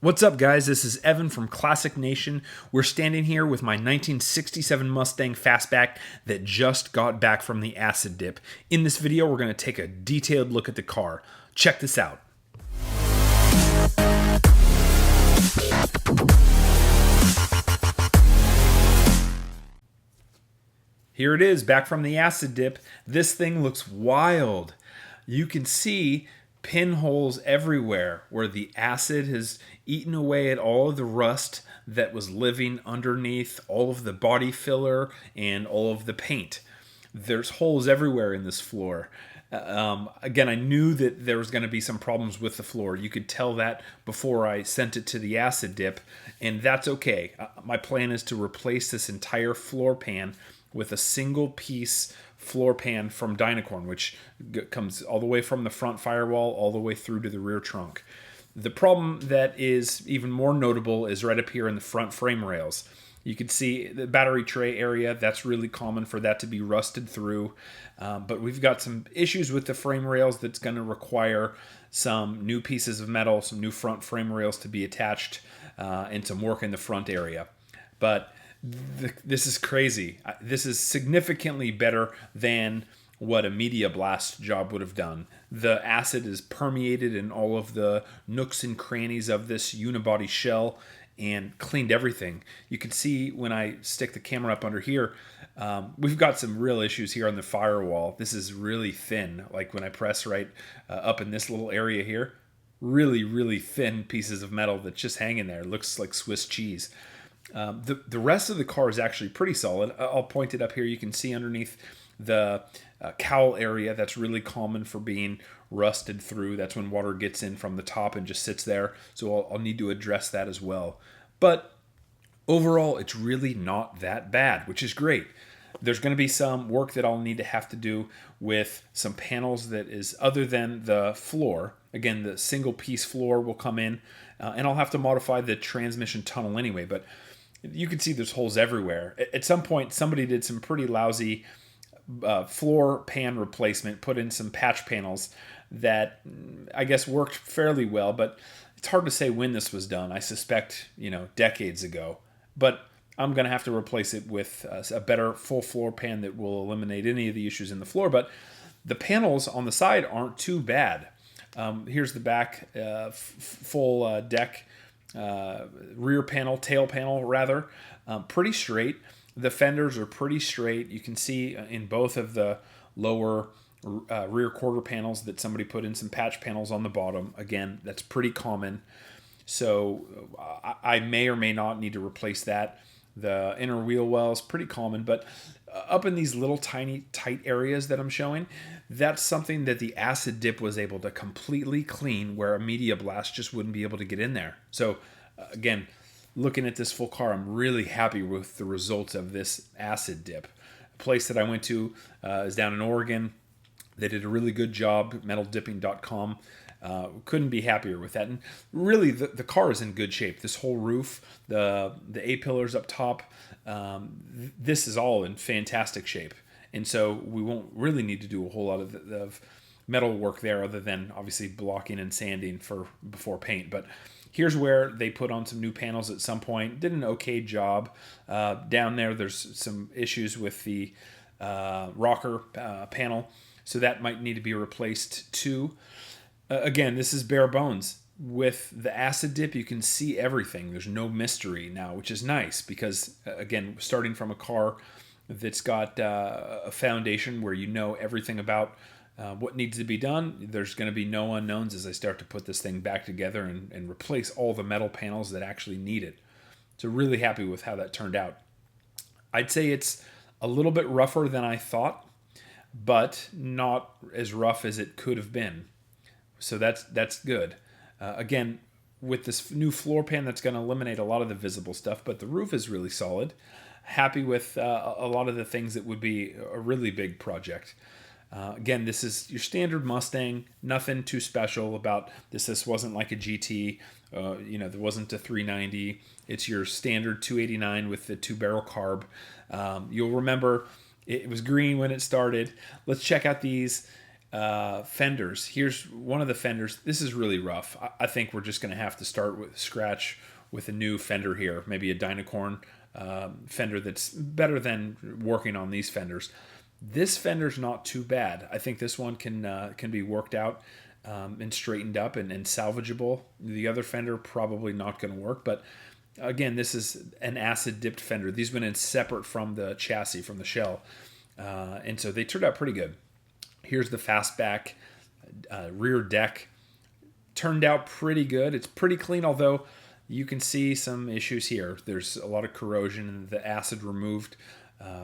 What's up, guys? This is Evan from Classic Nation. We're standing here with my 1967 Mustang Fastback that just got back from the acid dip. In this video, we're going to take a detailed look at the car. Check this out. Here it is, back from the acid dip. This thing looks wild. You can see pinholes everywhere where the acid has eaten away at all of the rust that was living underneath all of the body filler and all of the paint. There's holes everywhere in this floor. Again, I knew that there was going to be some problems with the floor. You could tell that before I sent it to the acid dip, and that's okay. My plan is to replace this entire floor pan with a single piece floor pan from Dynacorn, which comes all the way from the front firewall all the way through to the rear trunk. The problem that is even more notable is right up here in the front frame rails. You can see the battery tray area. That's really common for that to be rusted through. But we've got some issues with the frame rails that's going to require some new pieces of metal, some new front frame rails to be attached, and some work in the front area. But this is crazy. This is significantly better than what a media blast job would have done. The acid is permeated in all of the nooks and crannies of this unibody shell and cleaned everything. You can see when I stick the camera up under here, we've got some real issues here on the firewall. This is really thin. Like when I press right up in this little area here, really thin pieces of metal that's just hanging there. It looks like Swiss cheese. The rest of the car is actually pretty solid. I'll point it up here. You can see underneath the cowl area, that's really common for being rusted through. That's when water gets in from the top and just sits there. So I'll need to address that as well. But overall, it's really not that bad, which is great. There's going to be some work that I'll need to have to do with some panels that is other than the floor. Again, the single piece floor will come in, and I'll have to modify the transmission tunnel anyway. But you can see there's holes everywhere. At some point, somebody did some pretty lousy floor pan replacement, put in some patch panels that I guess worked fairly well, but it's hard to say when this was done. I suspect, decades ago. But I'm going to have to replace it with a better full floor pan that will eliminate any of the issues in the floor. But the panels on the side aren't too bad. Here's the back full deck. Rear panel, tail panel rather, pretty straight. The fenders are pretty straight. You can see in both of the lower rear quarter panels that somebody put in some patch panels on the bottom. Again, that's pretty common. So I may or may not need to replace that. The inner wheel well is pretty common, but up in these little tiny tight areas that I'm showing, that's something that the acid dip was able to completely clean where a media blast just wouldn't be able to get in there. So again, looking at this full car, I'm really happy with the results of this acid dip. A place that I went to is down in Oregon. They did a really good job, metaldipping.com. Couldn't be happier with that. And really, the car is in good shape. This whole roof, the A-pillars up top, this is all in fantastic shape. And so we won't really need to do a whole lot of metal work there other than obviously blocking and sanding before paint. But here's where they put on some new panels at some point. Did an okay job. Down there's some issues with the rocker panel. So that might need to be replaced too. Again, this is bare bones. With the acid dip, you can see everything. There's no mystery now, which is nice because, again, starting from a car that's got a foundation where you know everything about what needs to be done, there's going to be no unknowns as I start to put this thing back together and replace all the metal panels that actually need it. So really happy with how that turned out. I'd say it's a little bit rougher than I thought, but not as rough as it could have been. So that's good. Again, with this new floor pan, that's going to eliminate a lot of the visible stuff, but the roof is really solid. Happy with a lot of the things that would be a really big project. Again, this is your standard Mustang. Nothing too special about this. This wasn't like a GT. There wasn't a 390. It's your standard 289 with the 2-barrel carb. You'll remember it was green when it started. Let's check out these fenders. Here's one of the fenders. This is really rough. I think we're just going to have to start with scratch with a new fender here, maybe a Dynacorn fender that's better than working on these fenders. This fender's not too bad. I think this one can be worked out and straightened up and salvageable. The other fender probably not going to work, but again, this is an acid dipped fender. These went in separate from the chassis, from the shell, and so they turned out pretty good. Here's the Fastback rear deck. Turned out pretty good. It's pretty clean, although you can see some issues here. There's a lot of corrosion, and the acid removed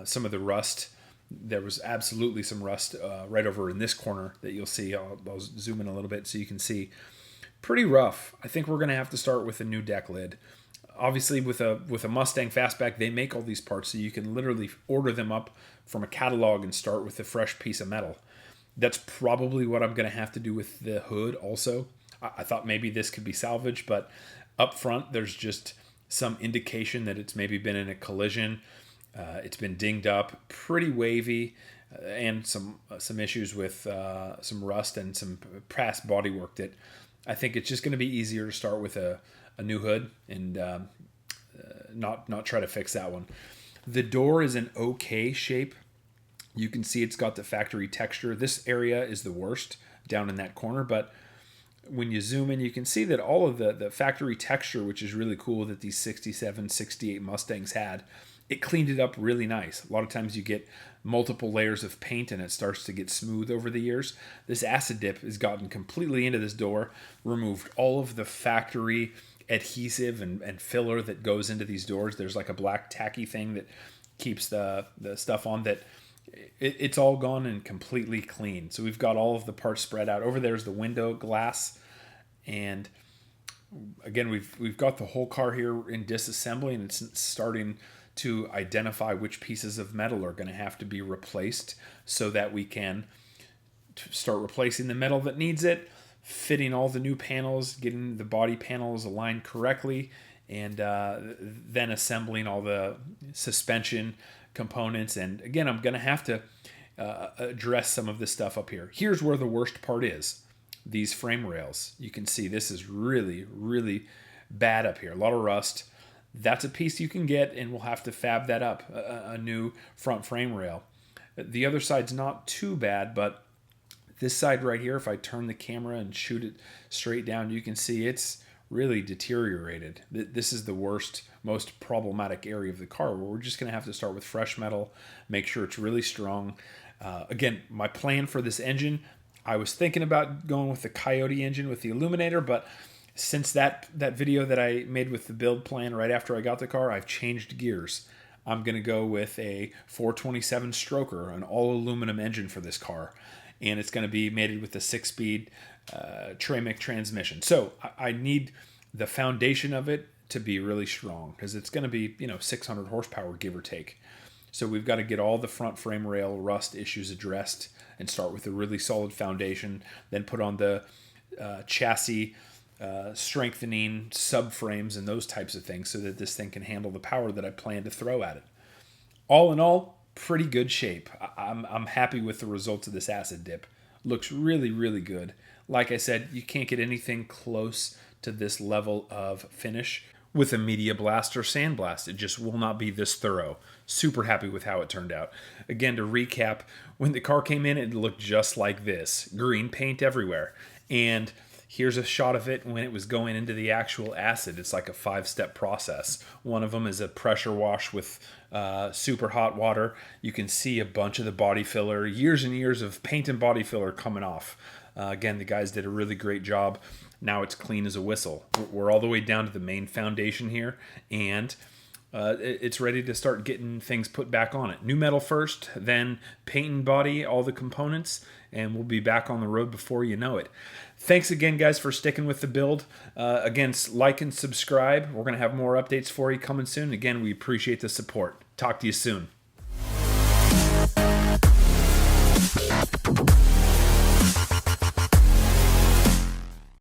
some of the rust. There was absolutely some rust right over in this corner that you'll see. I'll zoom in a little bit so you can see. Pretty rough. I think we're going to have to start with a new deck lid. Obviously, with a Mustang Fastback, they make all these parts, so you can literally order them up from a catalog and start with a fresh piece of metal. That's probably what I'm going to have to do with the hood also. I thought maybe this could be salvaged, but up front, there's just some indication that it's maybe been in a collision. It's been dinged up, pretty wavy, and some issues with some rust and some past bodywork that I think it's just going to be easier to start with a new hood and not try to fix that one. The door is an okay shape. You can see it's got the factory texture. This area is the worst down in that corner, but when you zoom in, you can see that all of the factory texture, which is really cool that these 67, 68 Mustangs had, it cleaned it up really nice. A lot of times you get multiple layers of paint and it starts to get smooth over the years. This acid dip has gotten completely into this door, removed all of the factory adhesive and filler that goes into these doors. There's like a black tacky thing that keeps the stuff on that. It's all gone and completely clean. So we've got all of the parts spread out. Over there's the window glass, and again we've got the whole car here in disassembly, and it's starting to identify which pieces of metal are going to have to be replaced so that we can start replacing the metal that needs it, fitting all the new panels, getting the body panels aligned correctly, and then assembling all the suspension components. And again, I'm going to have to address some of this stuff up here. Here's where the worst part is. These frame rails. You can see this is really, really bad up here. A lot of rust. That's a piece you can get, and we'll have to fab that up, a new front frame rail. The other side's not too bad, but this side right here, if I turn the camera and shoot it straight down, you can see it's really deteriorated. This is the worst, most problematic area of the car, where we're just going to have to start with fresh metal, make sure it's really strong. Again, my plan for this engine, I was thinking about going with the Coyote engine with the Illuminator, but since that video that I made with the build plan right after I got the car, I've changed gears. I'm going to go with a 427 stroker, an all aluminum engine for this car, and it's going to be mated with a 6-speed Tremec transmission. So I need the foundation of it to be really strong, because it's going to be 600 horsepower, give or take. So we've got to get all the front frame rail rust issues addressed and start with a really solid foundation, then put on the chassis strengthening subframes and those types of things so that this thing can handle the power that I plan to throw at it. All in all, pretty good shape. I'm happy with the results of this acid dip. Looks really, really good. Like I said, you can't get anything close to this level of finish with a Media Blast or Sandblast. It just will not be this thorough. Super happy with how it turned out. Again, to recap, when the car came in, it looked just like this. Green paint everywhere. And here's a shot of it when it was going into the actual acid. It's like a 5-step process. One of them is a pressure wash with super hot water. You can see a bunch of the body filler, years and years of paint and body filler coming off. Again, the guys did a really great job. Now it's clean as a whistle. We're all the way down to the main foundation here, and it's ready to start getting things put back on it. New metal first, then paint and body, all the components, and we'll be back on the road before you know it. Thanks again, guys, for sticking with the build. Again, like and subscribe. We're going to have more updates for you coming soon. Again, we appreciate the support. Talk to you soon.